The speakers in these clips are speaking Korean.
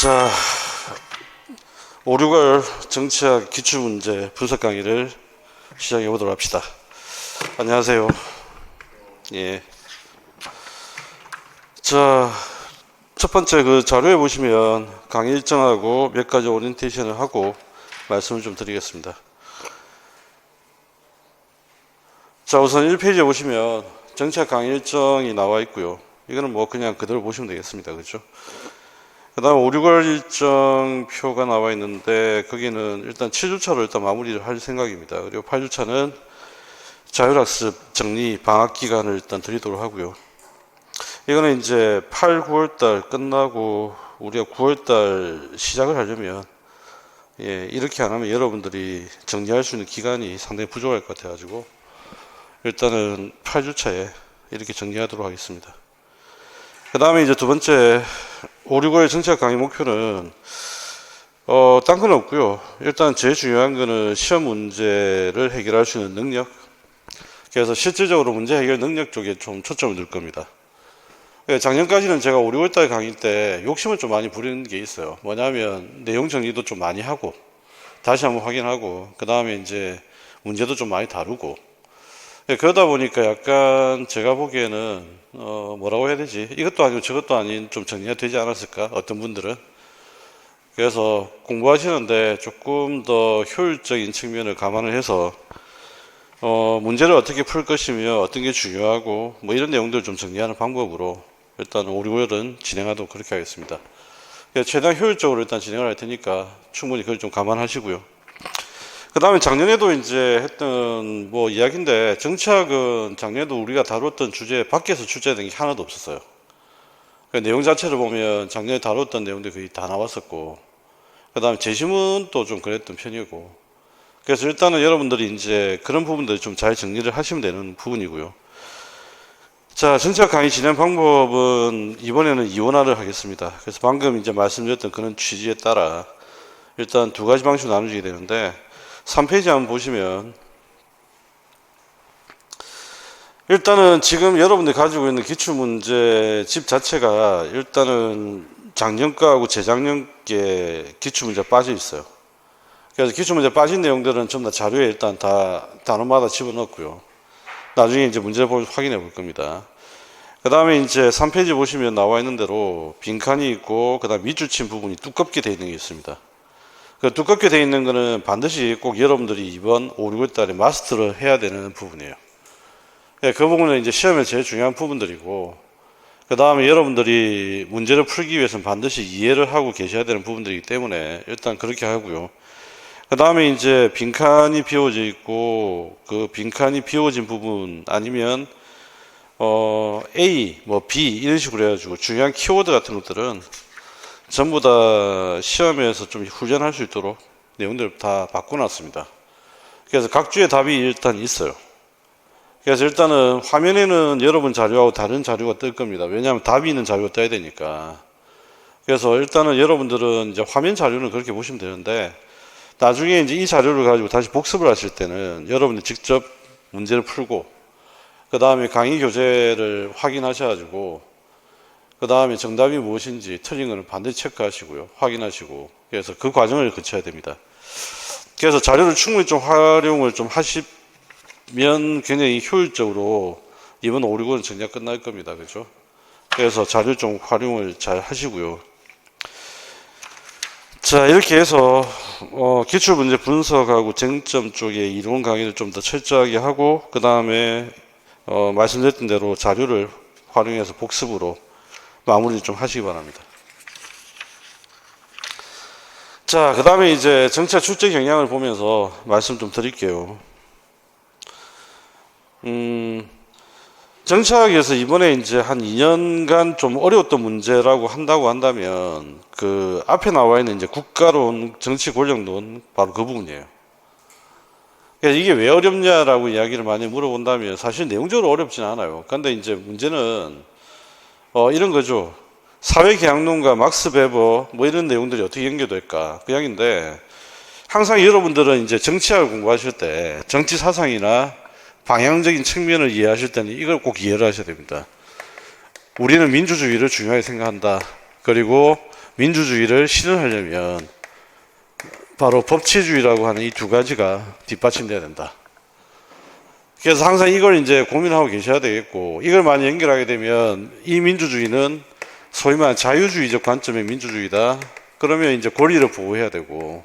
자, 5, 6월 정치학 기출문제 분석 강의를 시작해 보도록 합시다. 안녕하세요. 예. 자, 첫 번째 그 자료에 보시면 강의 일정하고 몇 가지 오리엔테이션을 하고 말씀을 좀 드리겠습니다. 자, 우선 1페이지에 보시면 정치학 강의 일정이 나와 있고요. 이거는 뭐 그냥 그대로 보시면 되겠습니다. 그렇죠? 그 다음 5, 6월 일정표가 나와 있는데 거기는 일단 7주차로 일단 마무리를 할 생각입니다. 그리고 8주차는 자율학습 정리 방학 기간을 일단 드리도록 하고요. 이거는 이제 8, 9월달 끝나고 우리가 9월달 시작을 하려면 이렇게 안 하면 여러분들이 정리할 수 있는 기간이 상당히 부족할 것 같아가지고 일단은 8주차에 이렇게 정리하도록 하겠습니다. 그 다음에 이제 두 번째 5, 6월 정치학 강의 목표는 딴 건 없고요. 일단 제일 중요한 거는 시험 문제를 해결할 수 있는 능력. 그래서 실질적으로 문제 해결 능력 쪽에 좀 초점을 둘 겁니다. 작년까지는 제가 5, 6월달 강의 때 욕심을 좀 많이 부리는 게 있어요. 뭐냐면 내용 정리도 좀 많이 하고 다시 한번 확인하고 그 다음에 이제 문제도 좀 많이 다루고 그러다 보니까 약간 제가 보기에는 뭐라고 해야 되지? 이것도 아니고 저것도 아닌 좀 정리가 되지 않았을까? 어떤 분들은. 그래서 공부하시는데 조금 더 효율적인 측면을 감안을 해서 문제를 어떻게 풀 것이며 어떤 게 중요하고 뭐 이런 내용들을 좀 정리하는 방법으로 일단 5, 6월은 진행하도록 그렇게 하겠습니다. 최대한 효율적으로 일단 진행을 할 테니까 충분히 그걸 좀 감안하시고요. 그 다음에 작년에도 이제 했던 뭐 이야기인데 정치학은 작년에도 우리가 다뤘던 주제 밖에서 출제된 게 하나도 없었어요. 그 내용 자체를 보면 작년에 다뤘던 내용들이 거의 다 나왔었고 그 다음에 제시문도 좀 그랬던 편이고 그래서 일단은 여러분들이 이제 그런 부분들 좀 잘 정리를 하시면 되는 부분이고요. 자, 정치학 강의 진행 방법은 이번에는 이원화를 하겠습니다. 그래서 방금 이제 말씀드렸던 그런 취지에 따라 일단 두 가지 방식으로 나누게 되는데 3페이지 한번 보시면 일단은 지금 여러분들이 가지고 있는 기출문제 집 자체가 일단은 작년 거하고 재작년 게 기출문제 빠져 있어요. 그래서 기출문제 빠진 내용들은 전부 다 자료에 일단 다 단원마다 집어넣었고요. 나중에 이제 문제를 확인해 볼 겁니다. 그 다음에 이제 3페이지 보시면 나와 있는 대로 빈칸이 있고 그 다음 밑줄 친 부분이 두껍게 되어 있는 게 있습니다. 그 두껍게 되어 있는 거는 반드시 꼭 여러분들이 이번 5, 6월 달에 마스터를 해야 되는 부분이에요. 그 부분은 이제 시험에 제일 중요한 부분들이고, 그 다음에 여러분들이 문제를 풀기 위해서는 반드시 이해를 하고 계셔야 되는 부분들이기 때문에 일단 그렇게 하고요. 그 다음에 이제 빈칸이 비워져 있고, 그 빈칸이 비워진 부분 아니면, A, 뭐 B 이런 식으로 해가지고 중요한 키워드 같은 것들은 전부 다 시험에서 좀 훈련할 수 있도록 내용들을 다 바꿔놨습니다. 그래서 각 주에 답이 일단 있어요. 그래서 일단은 화면에는 여러분 자료하고 다른 자료가 뜰 겁니다. 왜냐하면 답이 있는 자료가 떠야 되니까. 그래서 일단은 여러분들은 이제 화면 자료는 그렇게 보시면 되는데 나중에 이제 이 자료를 가지고 다시 복습을 하실 때는 여러분이 직접 문제를 풀고 그 다음에 강의 교재를 확인하셔가지고 그 다음에 정답이 무엇인지 틀린 거는 반드시 체크하시고요. 확인하시고. 그래서 그 과정을 거쳐야 됩니다. 그래서 자료를 충분히 좀 활용을 좀 하시면 굉장히 효율적으로 이번 5, 6월은 정리가 끝날 겁니다. 그죠? 그래서 자료 좀 활용을 잘 하시고요. 자, 이렇게 해서, 기출문제 분석하고 쟁점 쪽에 이론 강의를 좀 더 철저하게 하고, 그 다음에, 말씀드렸던 대로 자료를 활용해서 복습으로 마무리 좀 하시기 바랍니다. 자, 그 다음에 이제 정치학 출제 경향을 보면서 말씀 좀 드릴게요. 정치학에서 이번에 이제 한 2년간 좀 어려웠던 문제라고 한다고 한다면 그 앞에 나와 있는 이제 국가론, 정치 권력론 바로 그 부분이에요. 그러니까 이게 왜 어렵냐라고 이야기를 많이 물어본다면 사실 내용적으로 어렵지는 않아요. 그런데 이제 문제는 이런 거죠. 사회계약론과 막스 베버 뭐 이런 내용들이 어떻게 연결될까 그 이야기인데 항상 여러분들은 이제 정치학을 공부하실 때 정치 사상이나 방향적인 측면을 이해하실 때는 이걸 꼭 이해를 하셔야 됩니다. 우리는 민주주의를 중요하게 생각한다. 그리고 민주주의를 실현하려면 바로 법치주의라고 하는 이 두 가지가 뒷받침돼야 된다. 그래서 항상 이걸 이제 고민하고 계셔야 되겠고, 이걸 많이 연결하게 되면 이 민주주의는 소위 말하는 자유주의적 관점의 민주주의다. 그러면 이제 권리를 보호해야 되고,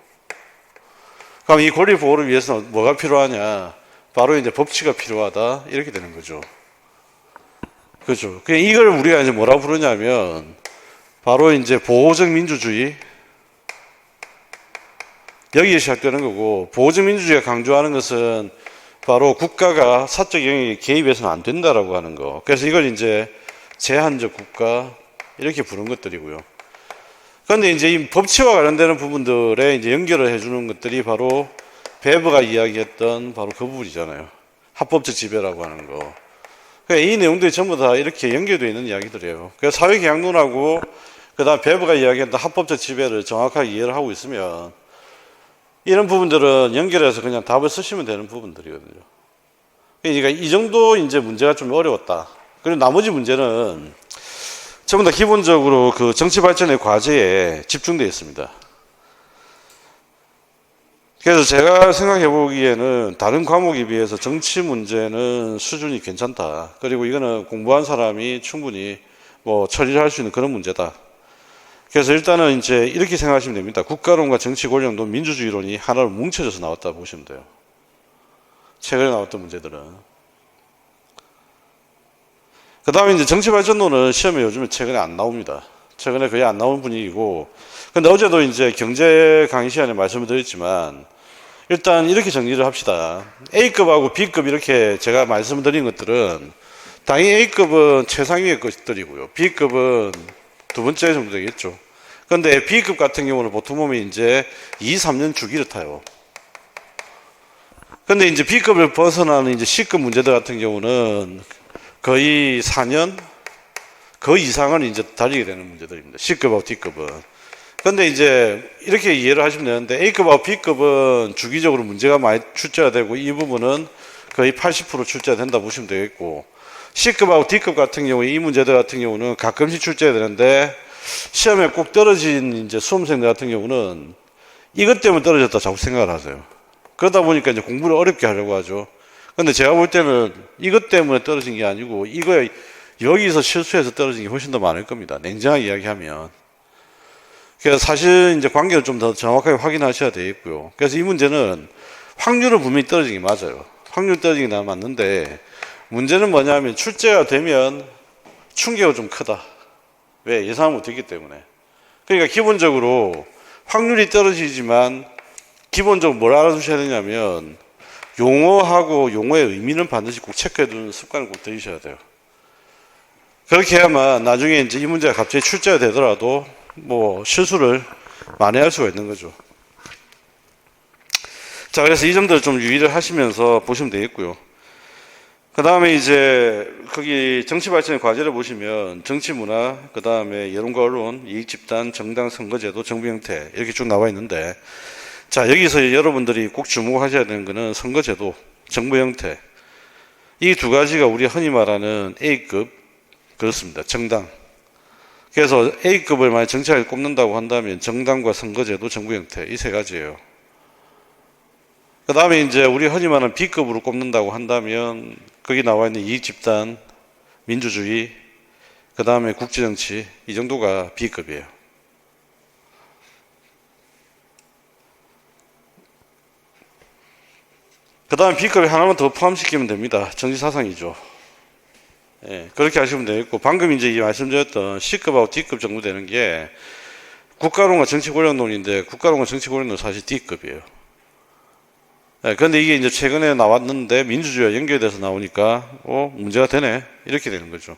그럼 이 권리 보호를 위해서는 뭐가 필요하냐? 바로 이제 법치가 필요하다. 이렇게 되는 거죠. 그렇죠. 그냥 이걸 우리가 이제 뭐라 부르냐면, 바로 이제 보호적 민주주의. 여기에 시작되는 거고, 보호적 민주주의가 강조하는 것은 바로 국가가 사적 영역에 개입해서는 안 된다라고 하는 거. 그래서 이걸 이제 제한적 국가 이렇게 부른 것들이고요. 그런데 이제 이 법치와 관련되는 부분들에 이제 연결을 해주는 것들이 바로 베버가 이야기했던 바로 그 부분이잖아요. 합법적 지배라고 하는 거. 그러니까 이 내용들이 전부 다 이렇게 연결되어 있는 이야기들이에요. 그래서 사회계약론하고 그다음 베버가 이야기했던 합법적 지배를 정확하게 이해를 하고 있으면 이런 부분들은 연결해서 그냥 답을 쓰시면 되는 부분들이거든요. 그러니까 이 정도 이제 문제가 좀 어려웠다. 그리고 나머지 문제는 전부 다 기본적으로 그 정치 발전의 과제에 집중되어 있습니다. 그래서 제가 생각해 보기에는 다른 과목에 비해서 정치 문제는 수준이 괜찮다. 그리고 이거는 공부한 사람이 충분히 뭐 처리를 할 수 있는 그런 문제다. 그래서 일단은 이제 이렇게 생각하시면 됩니다. 국가론과 정치 권력론, 민주주의론이 하나로 뭉쳐져서 나왔다 보시면 돼요. 최근에 나왔던 문제들은. 그 다음에 이제 정치발전론은 시험에 요즘에 최근에 안 나옵니다. 최근에 거의 안 나온 분위기고. 근데 어제도 이제 경제 강의 시간에 말씀을 드렸지만, 일단 이렇게 정리를 합시다. A급하고 B급 이렇게 제가 말씀을 드린 것들은, 당연히 A급은 최상위의 것들이고요. B급은 두 번째 정도 되겠죠. 그런데 B급 같은 경우는 보통 보면 이제 2, 3년 주기를 타요. 근데 이제 B급을 벗어나는 이제 C급 문제들 같은 경우는 거의 4년, 그 이상은 이제 달리게 되는 문제들입니다. C급하고 D급은. 근데 이제 이렇게 이해를 하시면 되는데 A급하고 B급은 주기적으로 문제가 많이 출제가 되고 이 부분은 거의 80% 출제가 된다 보시면 되겠고, C급하고 D급 같은 경우에 이 문제들 같은 경우는 가끔씩 출제가 되는데 시험에 꼭 떨어진 이제 수험생들 같은 경우는 이것 때문에 떨어졌다 자꾸 생각을 하세요. 그러다 보니까 이제 공부를 어렵게 하려고 하죠. 근데 제가 볼 때는 이것 때문에 떨어진 게 아니고 이거 여기서 실수해서 떨어진 게 훨씬 더 많을 겁니다. 냉정하게 이야기하면. 그래서 사실 이제 관계를 좀 더 정확하게 확인하셔야 되겠고요. 그래서 이 문제는 확률은 분명히 떨어진 게 맞아요. 확률 떨어진 게 맞는데 문제는 뭐냐면 출제가 되면 충격이 좀 크다. 왜? 예상을 못했기 때문에. 그러니까 기본적으로 확률이 떨어지지만 기본적으로 뭘 알아두셔야 되냐면 용어하고 용어의 의미는 반드시 꼭 체크해두는 습관을 꼭 들이셔야 돼요. 그렇게 해야만 나중에 이제 이 문제가 갑자기 출제가 되더라도 뭐 실수를 만회할 수가 있는 거죠. 자, 그래서 이 점들을 좀 유의를 하시면서 보시면 되겠고요. 그 다음에 이제 거기 정치발전의 과제를 보시면 정치문화, 그 다음에 여론과 언론, 이익집단, 정당, 선거제도, 정부 형태 이렇게 쭉 나와 있는데, 자, 여기서 여러분들이 꼭 주목하셔야 되는 거는 선거제도, 정부 형태, 이 두 가지가 우리 흔히 말하는 A급, 그렇습니다. 정당. 그래서 A급을 만약 정치학에 꼽는다고 한다면 정당과 선거제도, 정부 형태 이 세 가지예요. 그 다음에 이제 우리 흔히 말하는 B급으로 꼽는다고 한다면 거기 나와 있는 이익집단, 민주주의, 그 다음에 국제정치 이 정도가 B급이에요. 그 다음 B급에 하나만 더 포함시키면 됩니다. 정치사상이죠. 예, 그렇게 하시면 되겠고, 방금 이제 말씀드렸던 C급하고 D급 정도 되는 게 국가론과 정치권력론인데 국가론과 정치권력론은 사실 D급이에요. 네, 그런데 이게 이제 최근에 나왔는데 민주주의와 연결돼서 나오니까 문제가 되네 이렇게 되는 거죠.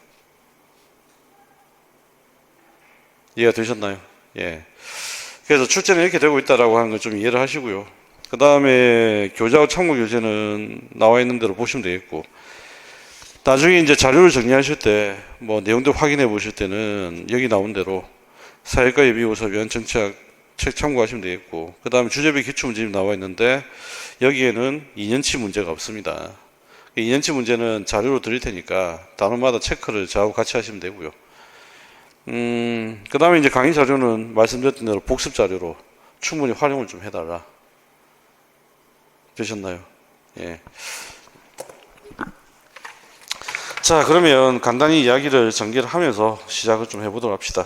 이해가 되셨나요? 예. 그래서 출제는 이렇게 되고 있다라고 하는 걸 좀 이해를 하시고요. 그 다음에 교재하고 참고 교재는 나와 있는 대로 보시면 되겠고, 나중에 이제 자료를 정리하실 때 뭐 내용들 확인해 보실 때는 여기 나온 대로 사회과 예비고사 위한 정치학 책 참고하시면 되겠고, 그 다음에 주제별 기출문제집이 나와 있는데 여기에는 2년치 문제가 없습니다. 2년치 문제는 자료로 드릴 테니까 단원마다 체크를 저하고 같이 하시면 되고요. 그 다음에 이제 강의 자료는 말씀드렸던 대로 복습 자료로 충분히 활용을 좀 해달라. 되셨나요? 예. 자, 그러면 간단히 이야기를 전개를 하면서 시작을 좀 해보도록 합시다.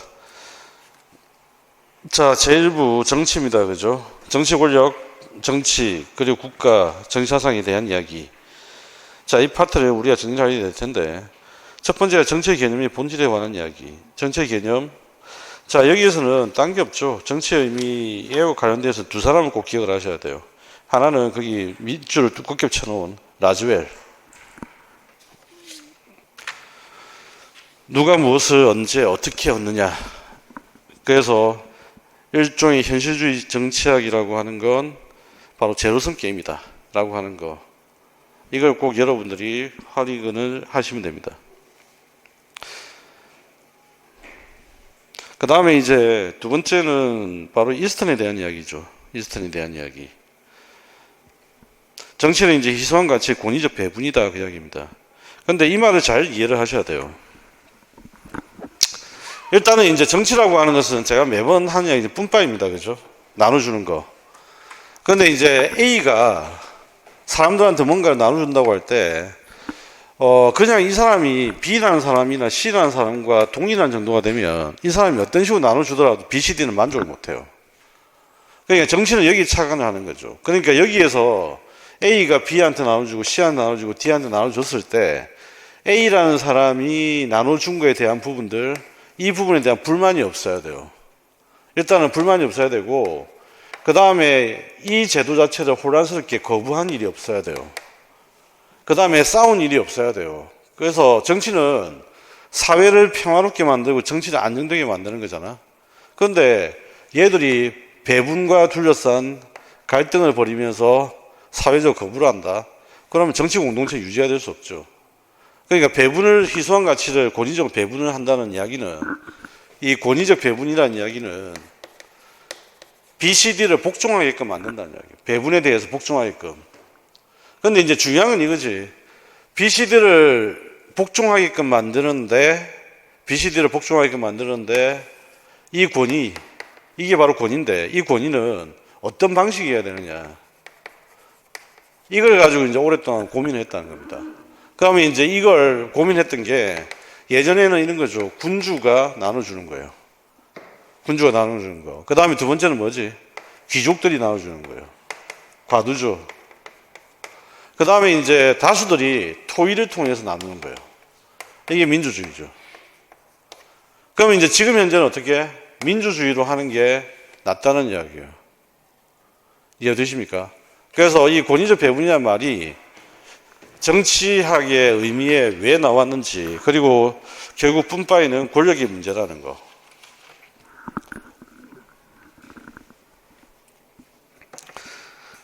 자, 제1부 정치입니다. 그죠? 정치 권력, 정치, 그리고 국가, 정치사상에 대한 이야기. 자, 이 파트를 우리가 정리하게 될 텐데, 첫 번째가 정치의 개념의 본질에 관한 이야기. 정치의 개념. 자, 여기에서는 딴 게 없죠. 정치의 의미에 관련돼서 두 사람을 꼭 기억을 하셔야 돼요. 하나는 거기 밑줄을 두껍게 쳐놓은 라즈웰. 누가 무엇을 언제 어떻게 얻느냐. 그래서 일종의 현실주의 정치학이라고 하는 건 바로 제로섬 게임이다 라고 하는 거. 이걸 꼭 여러분들이 확인을 하시면 됩니다. 그 다음에 이제 두 번째는 바로 이스턴에 대한 이야기죠. 이스턴에 대한 이야기. 정치는 이제 희소한 가치의 권위적 배분이다 그 이야기입니다. 그런데 이 말을 잘 이해를 하셔야 돼요. 일단은 이제 정치라고 하는 것은 제가 매번 하는 이야기 뿜빠입니다. 그죠? 나눠주는 거. 그런데 이제 A가 사람들한테 뭔가를 나눠준다고 할 때, 그냥 이 사람이 B라는 사람이나 C라는 사람과 동일한 정도가 되면 이 사람이 어떤 식으로 나눠주더라도 B, C, D는 만족을 못해요. 그러니까 정치는 여기 착안을 하는 거죠. 그러니까 여기에서 A가 B한테 나눠주고 C한테 나눠주고 D한테 나눠줬을 때 A라는 사람이 나눠준 거에 대한 부분들, 이 부분에 대한 불만이 없어야 돼요. 일단은 불만이 없어야 되고, 그 다음에 이 제도 자체를 혼란스럽게 거부한 일이 없어야 돼요. 그 다음에 싸운 일이 없어야 돼요. 그래서 정치는 사회를 평화롭게 만들고 정치를 안정되게 만드는 거잖아. 그런데 얘들이 배분과 둘러싼 갈등을 벌이면서 사회적 거부를 한다. 그러면 정치 공동체 유지가 될 수 없죠. 그러니까 배분을 희소한 가치를 권위적 배분을 한다는 이야기는, 이 권위적 배분이라는 이야기는 BCD를 복종하게끔 만든다는 이야기예요. 배분에 대해서 복종하게끔. 그런데 이제 중요한 건 이거지. BCD를 복종하게끔 만드는데 이 권위, 이게 바로 권위인데 이 권위는 어떤 방식이어야 되느냐. 이걸 가지고 이제 오랫동안 고민을 했다는 겁니다. 그러면 이제 이걸 고민했던 게 예전에는 이런 거죠. 군주가 나눠주는 거예요. 군주가 나눠주는 거. 그 다음에 두 번째는 뭐지? 귀족들이 나눠주는 거예요. 과두죠. 그 다음에 이제 다수들이 토의를 통해서 나누는 거예요. 이게 민주주의죠. 그러면 이제 지금 현재는 어떻게? 민주주의로 하는 게 낫다는 이야기예요. 이해되십니까? 그래서 이 권위적 배분이라는 말이 정치학의 의미에 왜 나왔는지, 그리고 결국 뿜빠이는 권력의 문제라는 거.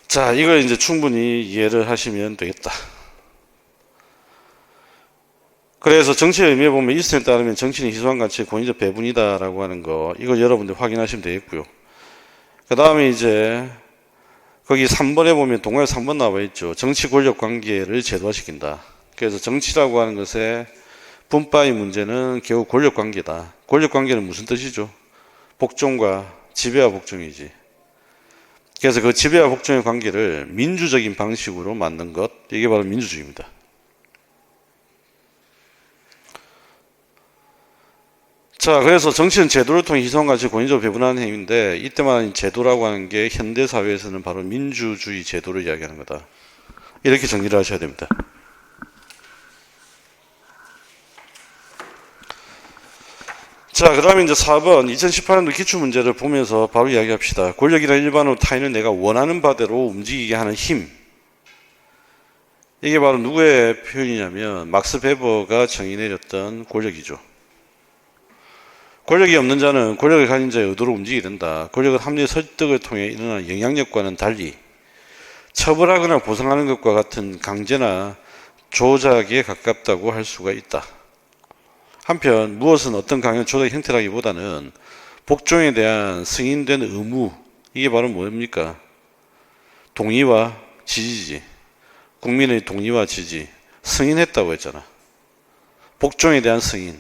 자, 이걸 이제 충분히 이해를 하시면 되겠다. 그래서 정치의 의미에 보면 이스턴에 따르면 정치는 희소한 가치의 권위적 배분이다라고 하는 거, 이걸 여러분들 확인하시면 되겠고요. 그 다음에 이제 거기 3번에 보면 동화에 3번 나와 있죠. 정치 권력 관계를 제도화시킨다. 그래서 정치라고 하는 것의 분파의 문제는 결국 권력 관계다. 권력 관계는 무슨 뜻이죠? 복종과 지배와 복종이지. 그래서 그 지배와 복종의 관계를 민주적인 방식으로 만든 것, 이게 바로 민주주의입니다. 자, 그래서 정치는 제도를 통해 희소한가치 권위적으로 배분하는 행위인데, 이때 말하는 제도라고 하는 게 현대 사회에서는 바로 민주주의 제도를 이야기하는 거다. 이렇게 정리를 하셔야 됩니다. 자, 그 다음에 이제 4번 2018년도 기출문제를 보면서 바로 이야기합시다. 권력이란 일반으로 타인을 내가 원하는 바대로 움직이게 하는 힘. 이게 바로 누구의 표현이냐면 막스 베버가 정의 내렸던 권력이죠. 권력이 없는 자는 권력을 가진 자의 의도로 움직이게 된다. 권력은 합리의 설득을 통해 일어나는 영향력과는 달리 처벌하거나 보상하는 것과 같은 강제나 조작에 가깝다고 할 수가 있다. 한편 무엇은 어떤 강연 조작 형태라기보다는 복종에 대한 승인된 의무, 이게 바로 뭡니까? 동의와 지지지. 국민의 동의와 지지. 승인했다고 했잖아. 복종에 대한 승인.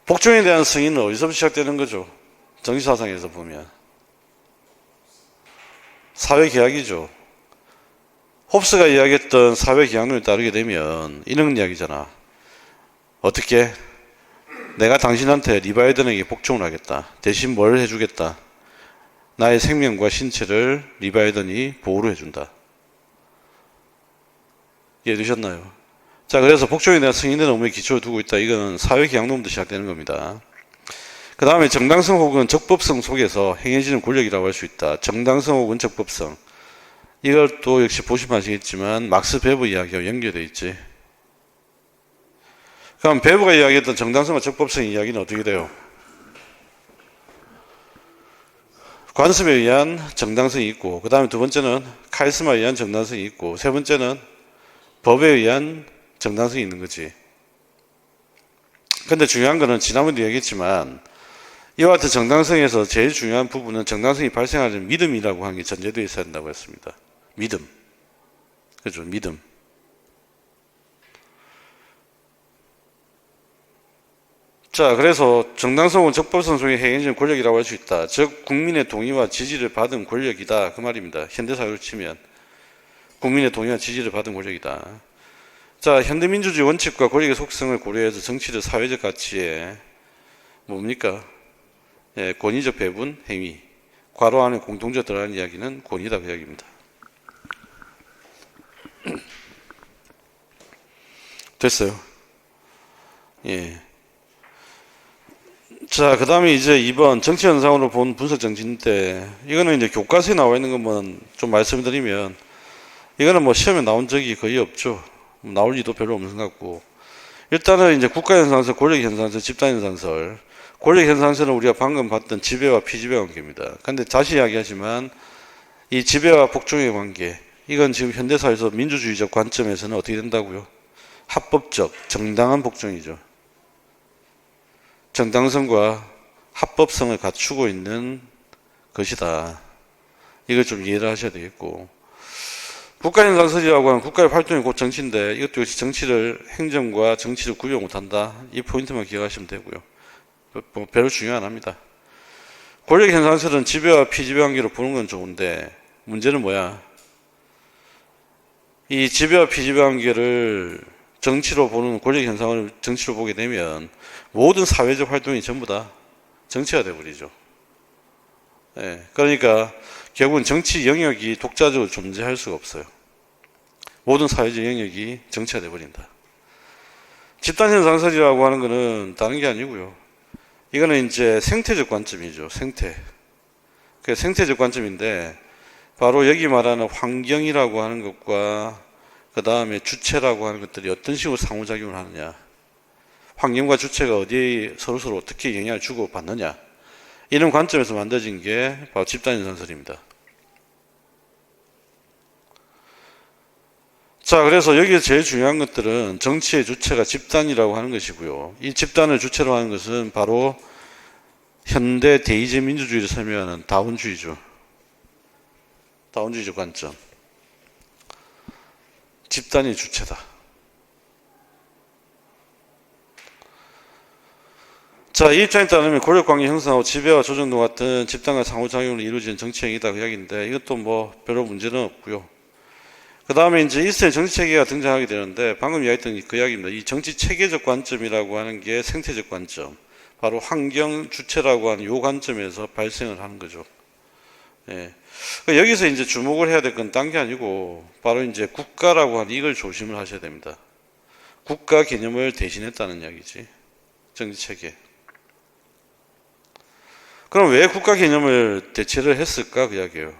복종에 대한 승인은 어디서부터 시작되는 거죠? 정치사상에서 보면 사회계약이죠. 홉스가 이야기했던 사회계약론에 따르게 되면 이런 이야기잖아. 어떻게? 내가 당신한테 리바이든에게 복종을 하겠다. 대신 뭘 해주겠다? 나의 생명과 신체를 리바이든이 보호를 해준다. 이해되셨나요? 자, 그래서 복종에 대한 승인된 의무에 기초를 두고 있다. 이건 사회계약론부터 시작되는 겁니다. 그 다음에 정당성 혹은 적법성 속에서 행해지는 권력이라고 할 수 있다. 정당성 혹은 적법성. 이걸 또 역시 보시면 아시겠지만 막스 베버 이야기와 연결되어 있지. 그럼 베버가 이야기했던 정당성과 적법성 이야기는 어떻게 돼요? 관습에 의한 정당성이 있고, 그 다음에 두 번째는 카리스마에 의한 정당성이 있고, 세 번째는 법에 의한 정당성이 있는 거지. 근데 중요한 거는 지난번에도 얘기했지만 이와 같은 정당성에서 제일 중요한 부분은 정당성이 발생하는 믿음이라고 하는 게 전제되어 있어야 한다고 했습니다. 믿음. 그죠? 믿음. 자, 그래서 정당성은 적법성 속에 행해지는 권력이라고 할 수 있다. 즉 국민의 동의와 지지를 받은 권력이다. 그 말입니다. 현대사회로 치면 국민의 동의와 지지를 받은 권력이다. 자, 현대민주주의 원칙과 권력의 속성을 고려해서 정치를 사회적 가치에 뭡니까? 예, 권위적 배분, 행위. 괄호 안에 공통적 들어가는 이야기는 권위다 그 이야기입니다. 됐어요. 예. 자, 그 다음에 이제 2번 정치 현상으로 본 분석 정치인데 이거는 이제 교과서에 나와 있는 것만 좀 말씀드리면 이거는 뭐 시험에 나온 적이 거의 없죠. 나올 리도 별로 없는 것 같고 일단은 이제 국가현상설, 권력현상설, 집단현상설 권력현상설은 우리가 방금 봤던 지배와 피지배 관계입니다. 근데 다시 이야기하지만 이 지배와 복종의 관계 이건 지금 현대사회에서 민주주의적 관점에서는 어떻게 된다고요? 합법적, 정당한 복종이죠. 정당성과 합법성을 갖추고 있는 것이다. 이걸 좀 이해를 하셔야 되겠고 국가현상설이라고 하는 국가의 활동이 곧 정치인데 이것도 역시 정치를 행정과 정치를 구별 못한다. 이 포인트만 기억하시면 되고요. 뭐 별로 중요 안 합니다. 권력현상설은 지배와 피지배 관계로 보는 건 좋은데 문제는 뭐야? 이 지배와 피지배 관계를 정치로 보는 권력현상을 정치로 보게 되면 모든 사회적 활동이 전부 다 정치가 되어버리죠. 예, 그러니까 결국은 정치 영역이 독자적으로 존재할 수가 없어요. 모든 사회적 영역이 정치가 되어버린다. 집단현상설이라고 하는 것은 다른 게 아니고요. 이거는 이제 생태적 관점이죠. 그 생태적 관점인데 바로 여기 말하는 환경이라고 하는 것과 그 다음에 주체라고 하는 것들이 어떤 식으로 상호작용을 하느냐, 환경과 주체가 어디에 서로서로 어떻게 영향을 주고받느냐, 이런 관점에서 만들어진 게 바로 집단현상설입니다. 자, 그래서 여기서 제일 중요한 것들은 정치의 주체가 집단이라고 하는 것이고요. 이 집단을 주체로 하는 것은 바로 현대 대의제 민주주의를 설명하는 다운주의죠. 다운주의적 관점. 집단이 주체다. 자, 이 입장에 따르면 권력관계 형성하고 지배와 조정 등 같은 집단과 상호작용으로 이루어지는 정치행위다 그 이야기인데 이것도 뭐 별로 문제는 없고요. 그 다음에 이제 이스라엘 정치체계가 등장하게 되는데 방금 이야기했던 그 이야기입니다. 이 정치체계적 관점이라고 하는 게 생태적 관점, 바로 환경 주체라고 하는 이 관점에서 발생을 하는 거죠. 예. 여기서 이제 주목을 해야 될 건 딴 게 아니고 바로 이제 국가라고 하는 이걸 조심을 하셔야 됩니다. 국가 개념을 대신했다는 이야기지. 정치체계. 그럼 왜 국가 개념을 대체를 했을까? 그 이야기예요.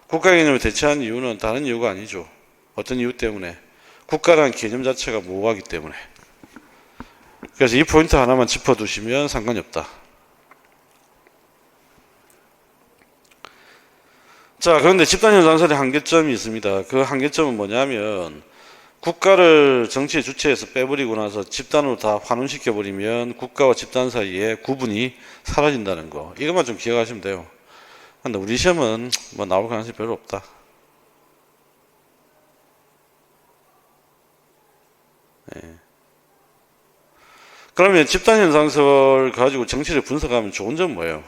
국가 개념을 대체한 이유는 다른 이유가 아니죠. 어떤 이유 때문에? 국가라는 개념 자체가 모호하기 때문에. 그래서 이 포인트 하나만 짚어두시면 상관이 없다. 자, 그런데 집단현상설의 한계점이 있습니다. 그 한계점은 뭐냐면 국가를 정치의 주체에서 빼버리고 나서 집단으로 다 환원시켜버리면 국가와 집단 사이에 구분이 사라진다는 거. 이것만 좀 기억하시면 돼요. 근데 우리 시험은 뭐 나올 가능성이 별로 없다. 네. 그러면 집단 현상설 가지고 정치를 분석하면 좋은 점 뭐예요?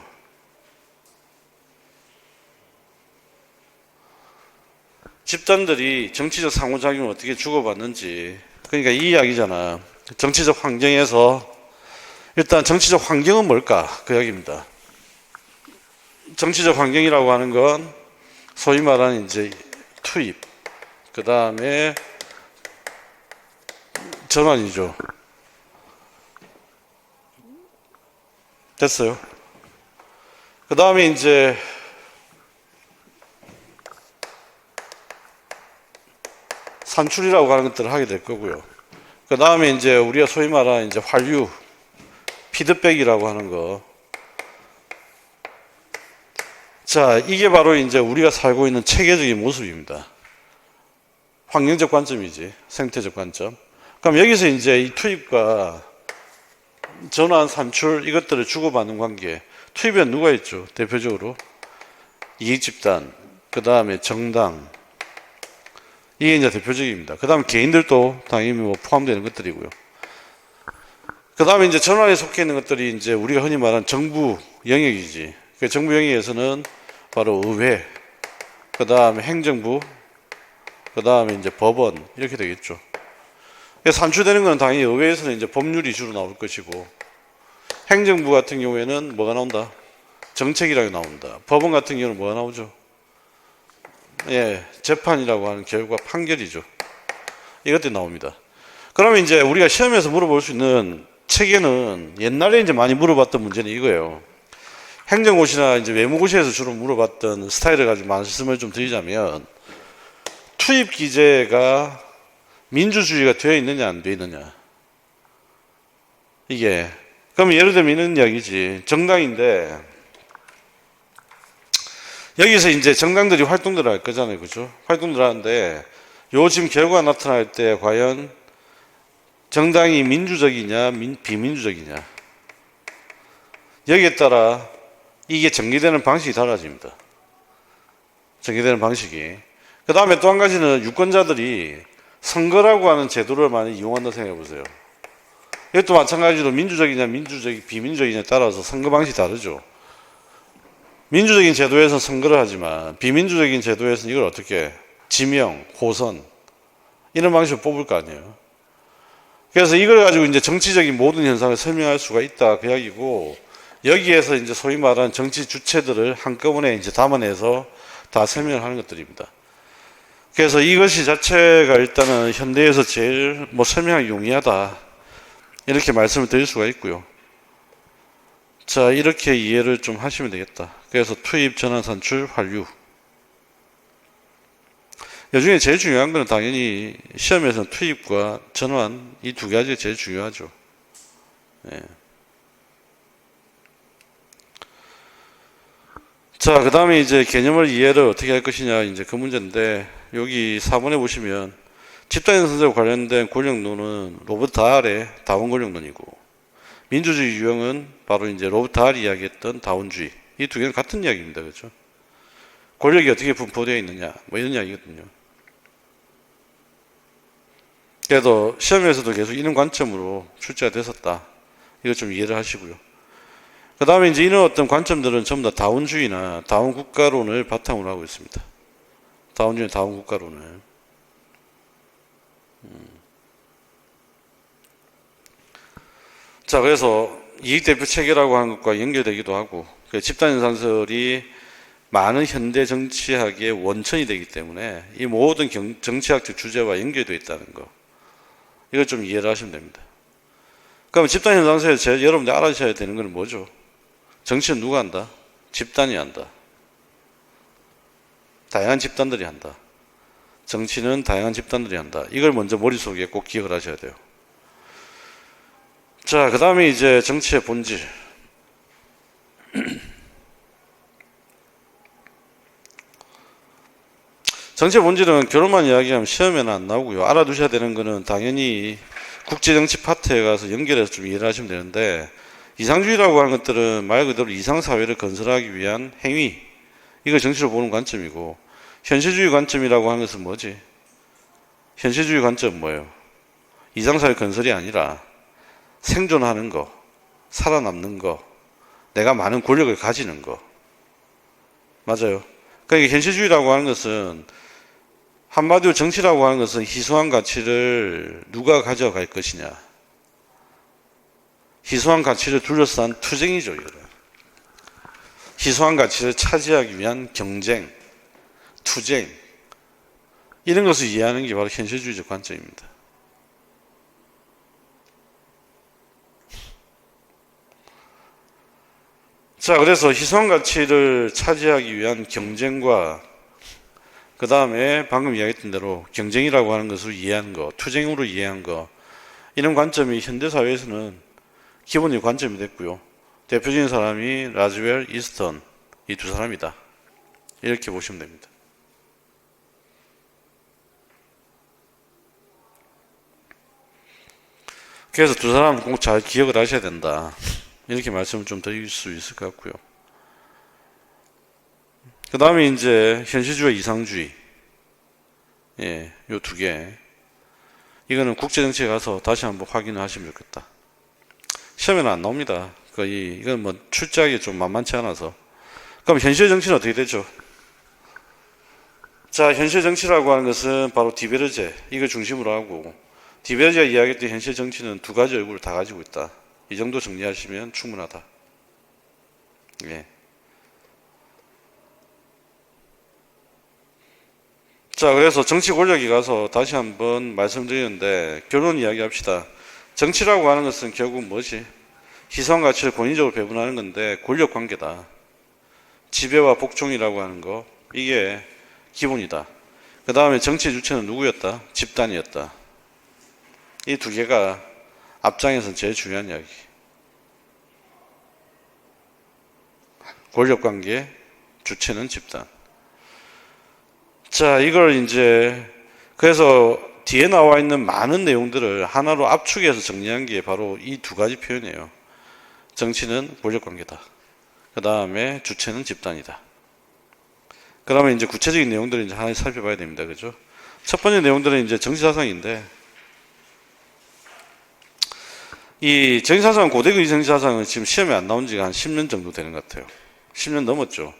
집단들이 정치적 상호작용을 어떻게 주고받는지, 그러니까 이 이야기잖아. 정치적 환경에서 일단 정치적 환경은 뭘까? 그 이야기입니다. 정치적 환경이라고 하는 건 소위 말하는 이제 투입, 그 다음에 전환이죠. 됐어요. 그 다음에 이제 산출이라고 하는 것들을 하게 될 거고요. 그 다음에 이제 우리가 소위 말하는 이제 환류, 피드백이라고 하는 거. 자, 이게 바로 이제 우리가 살고 있는 체계적인 모습입니다. 환경적 관점이지, 생태적 관점. 그럼 여기서 이제 이 투입과 전환, 산출 이것들을 주고받는 관계. 투입에는 누가 있죠? 대표적으로 이익집단, 그 다음에 정당. 이게 이제 대표적입니다. 그 다음에 개인들도 당연히 뭐 포함되는 것들이고요. 그 다음에 이제 전환에 속해 있는 것들이 이제 우리가 흔히 말하는 정부 영역이지. 그 정부 영역에서는 바로 의회, 그 다음에 행정부, 그 다음에 이제 법원 이렇게 되겠죠. 산출되는 건 당연히 의회에서는 이제 법률이 주로 나올 것이고, 행정부 같은 경우에는 뭐가 나온다? 정책이라고 나온다. 법원 같은 경우는 뭐가 나오죠? 예, 재판이라고 하는 결과 판결이죠. 이것들이 나옵니다. 그러면 이제 우리가 시험에서 물어볼 수 있는 체계는 옛날에 이제 많이 물어봤던 문제는 이거예요. 행정고시나 이제 외무고시에서 주로 물어봤던 스타일을 가지고 말씀을 좀 드리자면, 투입 기제가 민주주의가 되어 있느냐 안 되어 있느냐. 이게 그럼 예를 들면 이런 이야기지. 정당인데 여기서 이제 정당들이 활동들을 할 거잖아요, 그죠? 활동들을 하는데 요 지금 결과가 나타날 때 과연 정당이 민주적이냐 비민주적이냐, 여기에 따라 이게 전개되는 방식이 달라집니다. 전개되는 방식이. 그 다음에 또 한 가지는 유권자들이 선거라고 하는 제도를 많이 이용한다 생각해 보세요. 이것도 마찬가지로 민주적이냐 비민주적이냐에 따라서 선거 방식이 다르죠. 민주적인 제도에서 선거를 하지만 비민주적인 제도에서는 이걸 어떻게 지명, 호선 이런 방식으로 뽑을 거 아니에요. 그래서 이걸 가지고 이제 정치적인 모든 현상을 설명할 수가 있다 그 이야기고, 여기에서 이제 소위 말하는 정치 주체들을 한꺼번에 이제 담아내서 다 설명을 하는 것들입니다. 그래서 이것이 자체가 일단은 현대에서 제일 뭐 설명하기 용이하다 이렇게 말씀을 드릴 수가 있고요. 자, 이렇게 이해를 좀 하시면 되겠다. 그래서 투입, 전환, 산출, 환류. 이 중에 제일 중요한 건 당연히 시험에서는 투입과 전환 이 두 가지가 제일 중요하죠. 네. 자, 그 다음에 이제 개념을 이해를 어떻게 할 것이냐, 이제 그 문제인데, 여기 4번에 보시면 집단현상과 관련된 권력론은 로버트 다할의 다원 권력론이고, 민주주의 유형은 바로 이제 로버트 다할이 이야기했던 다원주의. 이 두 개는 같은 이야기입니다. 그렇죠? 권력이 어떻게 분포되어 있느냐, 뭐 이런 이야기거든요. 그래도 시험에서도 계속 이런 관점으로 출제가 됐었다. 이거 좀 이해를 하시고요. 그 다음에 이제 이런 어떤 관점들은 전부 다 다원주의나 다원국가론을 바탕으로 하고 있습니다. 다원주의, 다원국가론을. 자, 그래서 이익대표 체계라고 하는 것과 연결되기도 하고, 집단현상설이 많은 현대 정치학의 원천이 되기 때문에 이 모든 정치학적 주제와 연결되어 있다는 거. 이걸 좀 이해를 하시면 됩니다. 그럼 집단현상설에서 여러분들이 알아주셔야 되는 건 뭐죠? 정치는 누가 한다? 집단이 한다. 다양한 집단들이 한다. 정치는 다양한 집단들이 한다. 이걸 먼저 머릿속에 꼭 기억을 하셔야 돼요. 자, 그 다음에 이제 정치의 본질. 정치의 본질은 결론만 이야기하면 시험에는 안 나오고요. 알아두셔야 되는 거는 당연히 국제정치 파트에 가서 연결해서 좀 이해를 하시면 되는데, 이상주의라고 하는 것들은 말 그대로 이상사회를 건설하기 위한 행위, 이걸 정치로 보는 관점이고, 현실주의 관점이라고 하는 것은 뭐지? 현실주의 관점은 뭐예요? 이상사회 건설이 아니라 생존하는 거, 살아남는 거, 내가 많은 권력을 가지는 거. 맞아요. 그러니까 현실주의라고 하는 것은, 한마디로 정치라고 하는 것은 희소한 가치를 누가 가져갈 것이냐. 희소한 가치를 둘러싼 투쟁이죠, 이거는. 희소한 가치를 차지하기 위한 경쟁, 투쟁, 이런 것을 이해하는 게 바로 현실주의적 관점입니다. 자, 그래서 희소한 가치를 차지하기 위한 경쟁과 그 다음에 방금 이야기했던 대로 경쟁이라고 하는 것을 이해하는 거, 투쟁으로 이해한 거, 이런 관점이 현대사회에서는 기본적인 관점이 됐고요. 대표적인 사람이 라즈웰, 이스턴, 이 두 사람이다. 이렇게 보시면 됩니다. 그래서 두 사람 꼭 잘 기억을 하셔야 된다. 이렇게 말씀을 좀 드릴 수 있을 것 같고요. 그 다음에 이제 현실주의, 이상주의. 예, 요 두 개. 이거는 국제정치에 가서 다시 한번 확인을 하시면 좋겠다. 시험에는 안 나옵니다. 거의, 이건 뭐 출제하기 좀 만만치 않아서. 그럼 현실 정치는 어떻게 되죠? 자, 현실 정치라고 하는 것은 바로 디베르제, 이걸 중심으로 하고, 디베르제가 이야기했던 현실 정치는 두 가지 얼굴을 다 가지고 있다. 이 정도 정리하시면 충분하다. 예. 자, 그래서 정치 권력이 가서 다시 한번 말씀드리는데, 결론 이야기 합시다. 정치라고 하는 것은 결국 뭐지? 희소한 가치를 권위적으로 배분하는 건데, 권력 관계다. 지배와 복종이라고 하는 거, 이게 기본이다. 그 다음에 정치의 주체는 누구였다? 집단이었다. 이 두 개가 앞장에서는 제일 중요한 이야기. 권력 관계, 주체는 집단. 자, 이걸 이제, 그래서 뒤에 나와 있는 많은 내용들을 하나로 압축해서 정리한 게 바로 이 두 가지 표현이에요. 정치는 권력 관계다. 그 다음에 주체는 집단이다. 그러면 이제 구체적인 내용들을 이제 하나씩 살펴봐야 됩니다. 그죠? 첫 번째 내용들은 이제 정치사상인데, 이 정치사상, 고대의 정치사상은 지금 시험에 안 나온 지가 한 10년 정도 되는 것 같아요. 10년 넘었죠.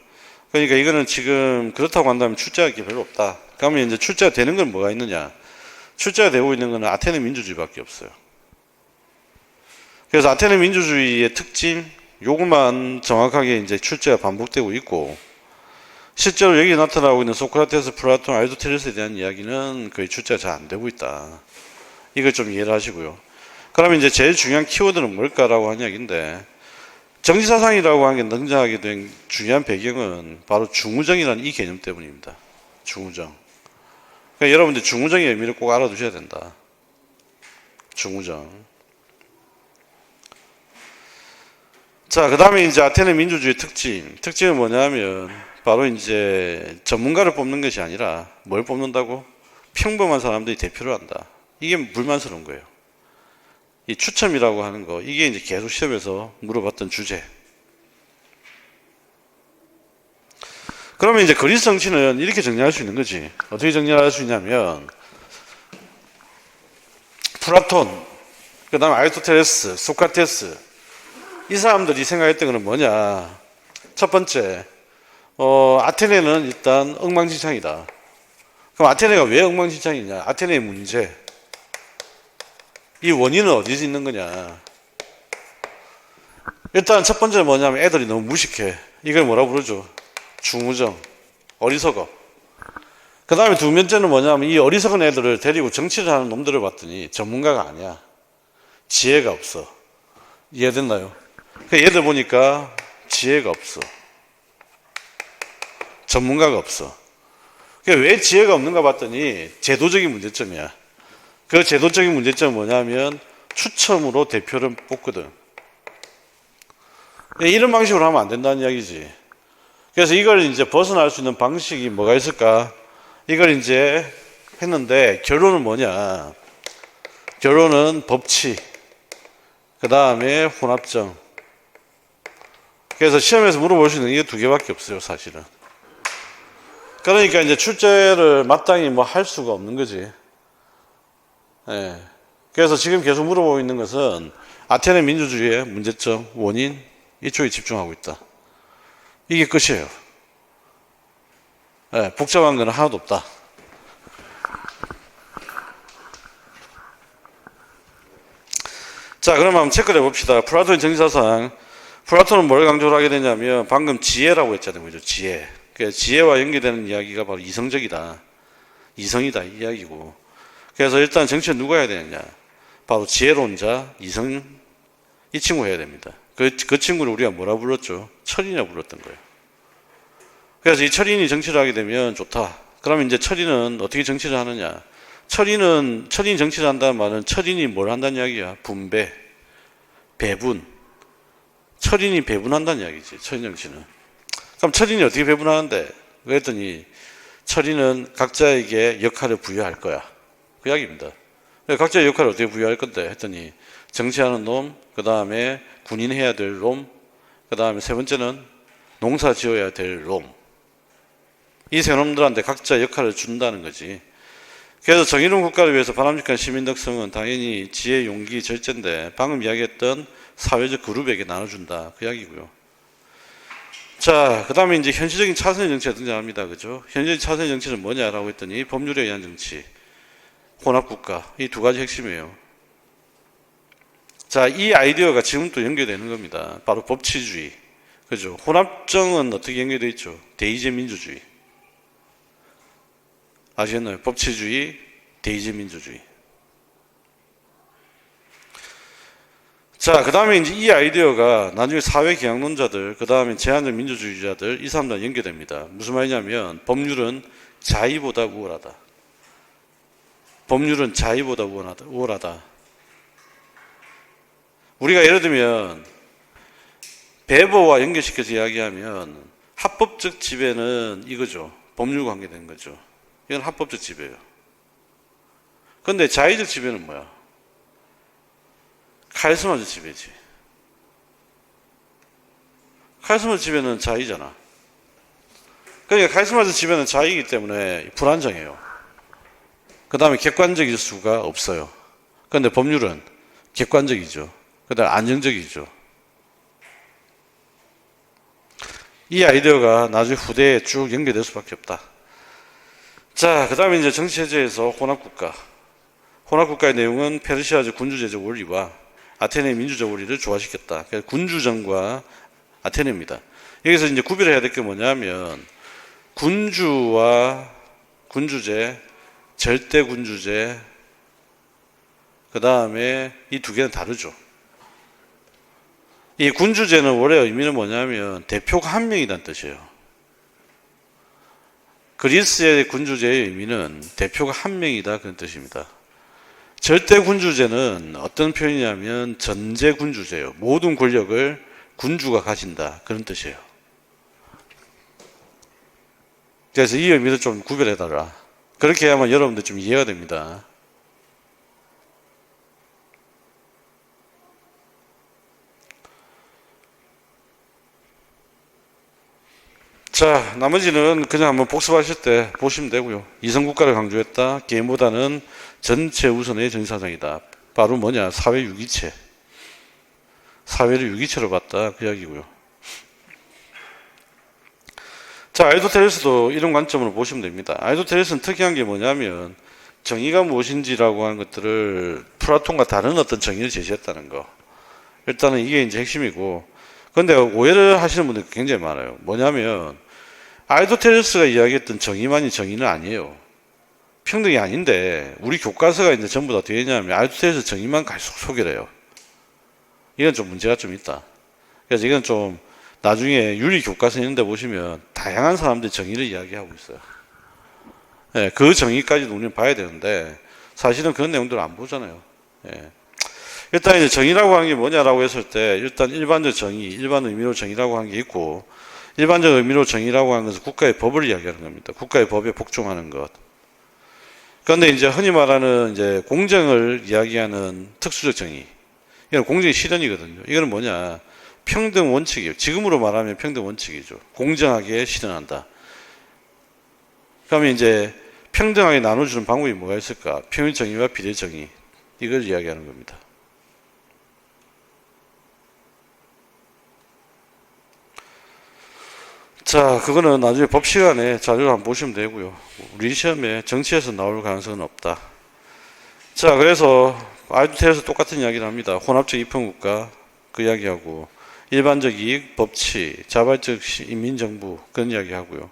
그러니까 이거는 지금 그렇다고 한다면 출제할 게 별로 없다. 그러면 이제 출제가 되는 건 뭐가 있느냐? 출제가 되고 있는 건 아테네 민주주의밖에 없어요. 그래서 아테네 민주주의의 특징, 요것만 정확하게 이제 출제가 반복되고 있고, 실제로 여기 나타나고 있는 소크라테스, 플라톤, 아리스토텔레스에 대한 이야기는 거의 출제가 잘 안 되고 있다. 이걸 좀 이해를 하시고요. 그러면 이제 제일 중요한 키워드는 뭘까라고 하는 이야기인데, 정치사상이라고 하는 게 등장하게 된 중요한 배경은 바로 중우정이라는 이 개념 때문입니다. 중우정. 그러니까 여러분들 중우정의 의미를 꼭 알아두셔야 된다. 중우정. 자, 그 다음에 이제 아테네 민주주의 특징. 특징은 뭐냐면, 바로 이제 전문가를 뽑는 것이 아니라 뭘 뽑는다고? 평범한 사람들이 대표를 한다. 이게 불만스러운 거예요. 이 추첨이라고 하는 거, 이게 이제 계속 시험에서 물어봤던 주제. 그러면 이제 그리스 정치는 이렇게 정리할 수 있는 거지. 어떻게 정리할 수 있냐면, 플라톤, 그 다음에 아리스토텔레스, 소크라테스, 이 사람들이 생각했던 거는 뭐냐. 첫 번째, 아테네는 일단 엉망진창이다. 그럼 아테네가 왜 엉망진창이냐? 아테네의 문제. 이 원인은 어디서 있는 거냐? 일단 첫 번째는 뭐냐면 애들이 너무 무식해. 이걸 뭐라 부르죠? 중우정. 어리석어. 그 다음에 두 번째는 뭐냐면 이 어리석은 애들을 데리고 정치를 하는 놈들을 봤더니 전문가가 아니야. 지혜가 없어. 이해됐나요? 얘들 보니까 지혜가 없어. 전문가가 없어. 왜 지혜가 없는가 봤더니 제도적인 문제점이야. 그 제도적인 문제점은 뭐냐면 추첨으로 대표를 뽑거든. 이런 방식으로 하면 안 된다는 이야기지. 그래서 이걸 이제 벗어날 수 있는 방식이 뭐가 있을까? 이걸 이제 했는데 결론은 뭐냐? 결론은 법치, 그 다음에 혼합정. 그래서 시험에서 물어볼 수 있는 게 두 개밖에 없어요, 사실은. 그러니까 이제 출제를 마땅히 뭐 할 수가 없는 거지. 예. 그래서 지금 계속 물어보고 있는 것은 아테네 민주주의의 문제점, 원인 이쪽에 집중하고 있다. 이게 끝이에요. 네, 복잡한 건 하나도 없다. 자, 그럼 한번 체크를 해봅시다. 플라톤의 정치사상. 플라톤은 뭘 강조를 하게 되냐면 방금 지혜라고 했잖아요. 그죠? 지혜. 그러니까 지혜와 연계되는 이야기가 바로 이성적이다. 이성이다. 이 이야기고. 그래서 일단 정치는 누가 해야 되느냐. 바로 지혜로운 자, 이성, 이 친구 해야 됩니다. 그 친구를 우리가 뭐라 불렀죠? 철인이라고 불렀던 거예요. 그래서 이 철인이 정치를 하게 되면 좋다. 그러면 이제 철인은 어떻게 정치를 하느냐. 철인이 정치를 한다는 말은 철인이 뭘 한다는 이야기야? 분배, 배분. 철인이 배분한다는 이야기지. 철인 정치는. 그럼 철인이 어떻게 배분하는데? 그랬더니 철인은 각자에게 역할을 부여할 거야. 그 이야기입니다. 각자의 역할을 어떻게 부여할 건데? 했더니 정치하는 놈, 그 다음에 군인 해야 될 놈, 그 다음에 세 번째는 농사 지어야 될 놈. 이 세 놈들한테 각자 역할을 준다는 거지. 그래서 정의로운 국가를 위해서 바람직한 시민 덕성은 당연히 지혜, 용기, 절제인데 방금 이야기했던 사회적 그룹에게 나눠준다. 그 이야기고요. 자, 그 다음에 이제 현실적인 차선의 정치가 등장합니다. 그죠? 현실적인 차선의 정치는 뭐냐라고 했더니 법률에 의한 정치, 혼합국가. 이 두 가지 핵심이에요. 자, 이 아이디어가 지금 또 연결되는 겁니다. 바로 법치주의. 그죠? 혼합정은 어떻게 연결되어 있죠? 대의제 민주주의. 아시겠나요? 법치주의, 대의제 민주주의. 자, 그 다음에 이제 이 아이디어가 나중에 사회계약론자들, 그 다음에 제한적 민주주의자들, 이 사람들과 연결됩니다. 무슨 말이냐면, 법률은 자의보다 우월하다. 법률은 자의보다 우월하다. 우리가 예를 들면, 배보와 연결시켜서 이야기하면, 합법적 지배는 이거죠. 법률과 관계된 거죠. 이건 합법적 지배예요. 그런데 자의적 지배는 뭐야? 카리스마적 지배지. 카리스마적 지배는 자의잖아. 그러니까 카리스마적 지배는 자의이기 때문에 불안정해요. 그 다음에 객관적일 수가 없어요. 그런데 법률은 객관적이죠. 그 다음에 안정적이죠. 이 아이디어가 나중에 후대에 쭉 연결될 수밖에 없다. 자, 그 다음에 이제 정치체제에서 혼합국가. 혼합국가의 내용은 페르시아적 군주제적 원리와 아테네 민주적 원리를 조화시켰다. 그래서 군주정과 아테네입니다. 여기서 이제 구별해야 될 게 뭐냐면, 군주와 군주제, 절대 군주제, 그 다음에 이 두 개는 다르죠. 이 군주제는 원래 의미는 뭐냐면, 대표가 한 명이란 뜻이에요. 그리스의 군주제의 의미는 대표가 한 명이다. 그런 뜻입니다. 절대 군주제는 어떤 표현이냐면 전제 군주제예요. 모든 권력을 군주가 가진다. 그런 뜻이에요. 그래서 이 의미를 좀 구별해달라. 그렇게 해야만 여러분들 좀 이해가 됩니다. 자, 나머지는 그냥 한번 복습하실 때 보시면 되고요. 이성국가를 강조했다. 개인보다는 전체 우선의 정치사상이다. 바로 뭐냐? 사회 유기체. 사회를 유기체로 봤다. 그 이야기고요. 자, 아리스토텔레스도 이런 관점으로 보시면 됩니다. 아리스토텔레스는 특이한 게 뭐냐면 정의가 무엇인지라고 하는 것들을 플라톤과 다른 어떤 정의를 제시했다는 거. 일단은 이게 이제 핵심이고, 그런데 오해를 하시는 분들이 굉장히 많아요. 뭐냐면 아리스토텔레스가 이야기했던 정의만이 정의는 아니에요. 평등이 아닌데 우리 교과서가 이제 전부 다 되어 있냐면 아리스토텔레스 정의만 계속 소개를 해요. 이건 좀 문제가 좀 있다. 그래서 이건 좀 나중에 윤리 교과서 있는데 보시면 다양한 사람들이 정의를 이야기하고 있어요. 네, 그 정의까지도 우리는 봐야 되는데 사실은 그런 내용들을 안 보잖아요. 네. 일단 이제 정의라고 하는 게 뭐냐라고 했을 때 일단 일반적 정의, 일반 의미로 정의라고 하는 게 있고, 일반적 의미로 정의라고 하는 것은 국가의 법을 이야기하는 겁니다. 국가의 법에 복종하는 것. 그런데 이제 흔히 말하는 이제 공정을 이야기하는 특수적 정의. 이건 공정의 실현이거든요. 이거는 뭐냐? 평등 원칙이에요. 지금으로 말하면 평등 원칙이죠. 공정하게 실현한다. 그러면 이제 평등하게 나눠주는 방법이 뭐가 있을까? 평일 정의와 비례 정의. 이걸 이야기하는 겁니다. 자, 그거는 나중에 법 시간에 자료를 한번 보시면 되고요. 우리 시험에 정치에서 나올 가능성은 없다. 자, 그래서 아이두테에서 똑같은 이야기를 합니다. 혼합적 입헌국가 그 이야기하고 일반적 이익, 법치, 자발적 인민정부 그런 이야기 하고요.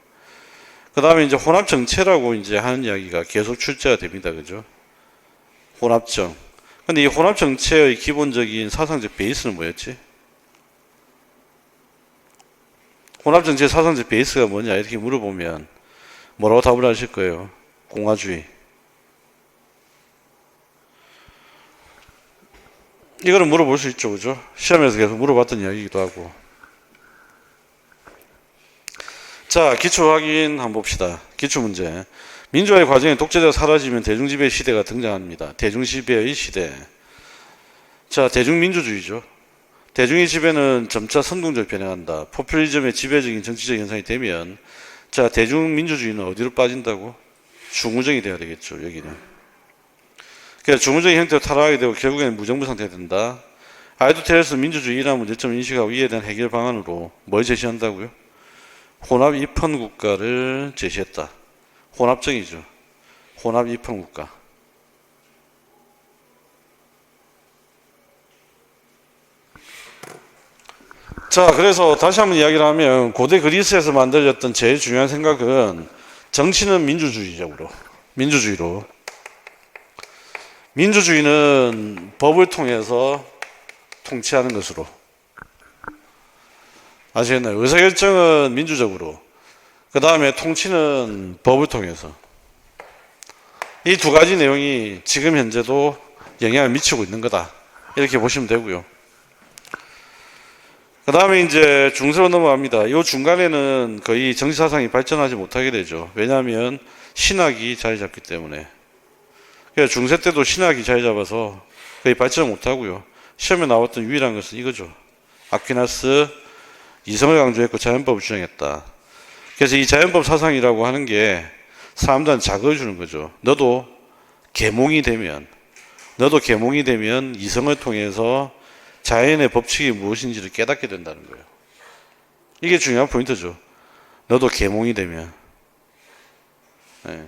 그 다음에 이제 혼합정체라고 이제 하는 이야기가 계속 출제가 됩니다. 그죠? 혼합정. 근데 이 혼합정체의 기본적인 사상적 베이스는 뭐였지? 혼합정체 사상적 베이스가 뭐냐 이렇게 물어보면 뭐라고 답을 하실 거예요? 공화주의. 이거는 물어볼 수 있죠. 그죠? 시험에서 계속 물어봤던 이야기이기도 하고. 자, 기초 확인 한번 봅시다. 기초 문제. 민주화의 과정에 독재자가 사라지면 대중지배의 시대가 등장합니다. 대중지배의 시대. 자, 대중민주주의죠. 대중의 지배는 점차 선동적으로 변해간다. 포퓰리즘의 지배적인 정치적 현상이 되면 자, 대중민주주의는 어디로 빠진다고? 중우정이 돼야 되겠죠. 여기는. 그러니까 중우정의 형태로 타락하게 되고 결국에는 무정부 상태가 된다. 아이두테레스 민주주의 이란 문제점을 인식하고 이에 대한 해결 방안으로 뭘 제시한다고요? 혼합 입헌 국가를 제시했다. 혼합정이죠. 혼합 입헌 국가. 자, 그래서 다시 한번 이야기를 하면 고대 그리스에서 만들어졌던 제일 중요한 생각은 정치는 민주주의적으로, 민주주의로. 민주주의는 법을 통해서 통치하는 것으로. 아시겠나요? 의사결정은 민주적으로. 그 다음에 통치는 법을 통해서. 이 두 가지 내용이 지금 현재도 영향을 미치고 있는 거다. 이렇게 보시면 되고요. 그 다음에 이제 중세로 넘어갑니다. 이 중간에는 거의 정치사상이 발전하지 못하게 되죠. 왜냐하면 신학이 자리 잡기 때문에. 그래서 중세 때도 신학이 자리 잡아서 거의 발전을 못하고요. 시험에 나왔던 유일한 것은 이거죠. 아퀴나스 이성을 강조했고 자연법을 주장했다. 그래서 이 자연법 사상이라고 하는 게 사람들한테 자극을 주는 거죠. 너도 계몽이 되면 이성을 통해서 자연의 법칙이 무엇인지를 깨닫게 된다는 거예요. 이게 중요한 포인트죠. 너도 계몽이 되면. 네.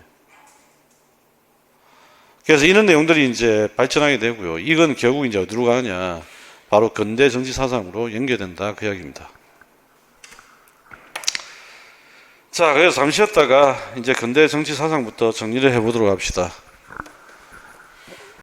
그래서 이런 내용들이 이제 발전하게 되고요. 이건 결국 이제 어디로 가느냐. 바로 근대 정치 사상으로 연결된다. 그 이야기입니다. 자, 그래서 잠시 쉬었다가 이제 근대 정치 사상부터 정리를 해보도록 합시다.